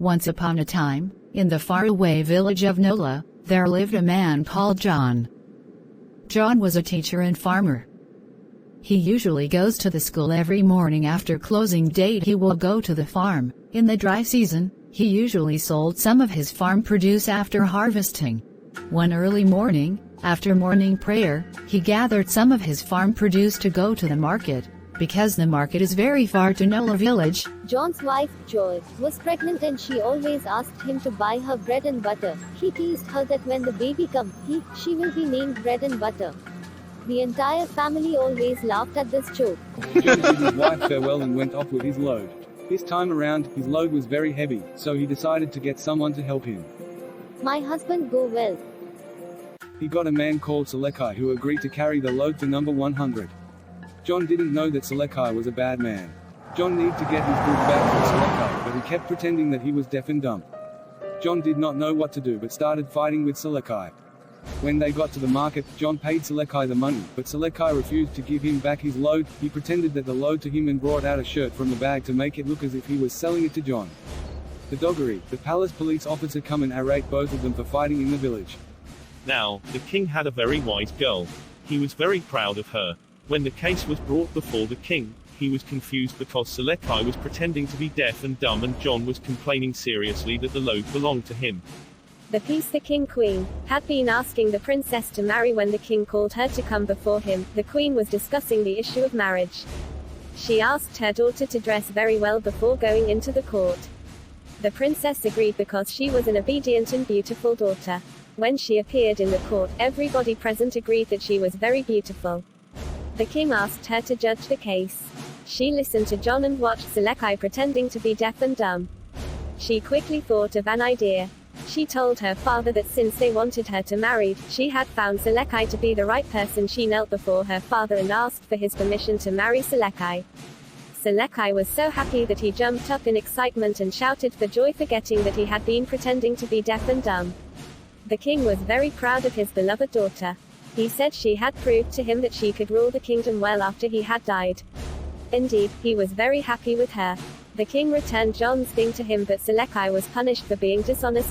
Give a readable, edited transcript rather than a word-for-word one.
Once upon a time, in the faraway village of Nola, there lived a man called John. John was a teacher and farmer. He usually goes to the school every morning after closing date. He will go to the farm. In the dry season, he usually sold some of his farm produce after harvesting. One early morning, after morning prayer, he gathered some of his farm produce to go to the market, because the market is very far to Nola village. John's wife, Joy, was pregnant and she always asked him to buy her bread and butter. He teased her that when the baby comes, she will be named Bread and Butter. The entire family always laughed at this joke. John bid his wife farewell and went off with his load. This time around, his load was very heavy, so he decided to get someone to help him. My husband go well. He got a man called Selekai who agreed to carry the load to number 100. John didn't know that Selekai was a bad man. John needed to get his goods back from Selekai, but he kept pretending that he was deaf and dumb. John did not know what to do but started fighting with Selekai. When they got to the market, John paid Selekai the money, but Selekai refused to give him back his load. He pretended that the load to him and brought out a shirt from the bag to make it look as if he was selling it to John. The Doggery, the palace police officer, come and irate both of them for fighting in the village. Now, the king had a very wise girl. He was very proud of her. When the case was brought before the king, he was confused because Selekai was pretending to be deaf and dumb and John was complaining seriously that the load belonged to him. The king had been asking the princess to marry. When the king called her to come before him, the queen was discussing the issue of marriage. She asked her daughter to dress very well before going into the court. The princess agreed because she was an obedient and beautiful daughter. When she appeared in the court, everybody present agreed that she was very beautiful. The king asked her to judge the case. She listened to John and watched Selekai pretending to be deaf and dumb. She quickly thought of an idea. She told her father that since they wanted her to marry, she had found Selekai to be the right person. She knelt before her father and asked for his permission to marry Selekai. Selekai was so happy that he jumped up in excitement and shouted for joy, forgetting that he had been pretending to be deaf and dumb. The king was very proud of his beloved daughter. He said she had proved to him that she could rule the kingdom well after he had died. Indeed, he was very happy with her. The king returned John's thing to him, but Selekai was punished for being dishonest.